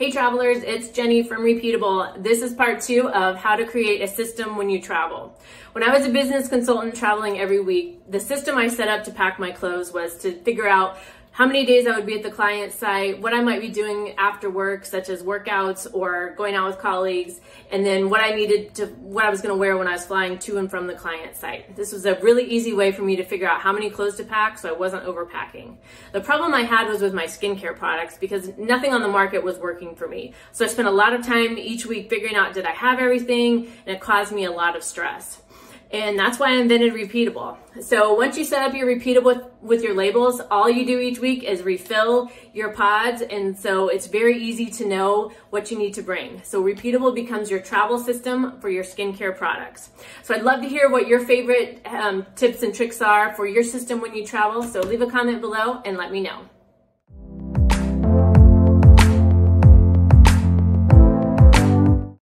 Hey travelers, it's Jenny from Repeatabl. This is part 2 of how to create a system when you travel. When I was a business consultant traveling every week, the system I set up to pack my clothes was to figure out how many days I would be at the client site, what I might be doing after work, such as workouts or going out with colleagues, and then what I was going to wear when I was flying to and from the client site. This was a really easy way for me to figure out how many clothes to pack so I wasn't overpacking. The problem I had was with my skincare products because nothing on the market was working for me. So I spent a lot of time each week figuring out, did I have everything? And it caused me a lot of stress. And that's why I invented Repeatabl. So once you set up your Repeatabl with your labels, all you do each week is refill your pods. And so it's very easy to know what you need to bring. So Repeatabl becomes your travel system for your skincare products. So I'd love to hear what your favorite tips and tricks are for your system when you travel. So leave a comment below and let me know.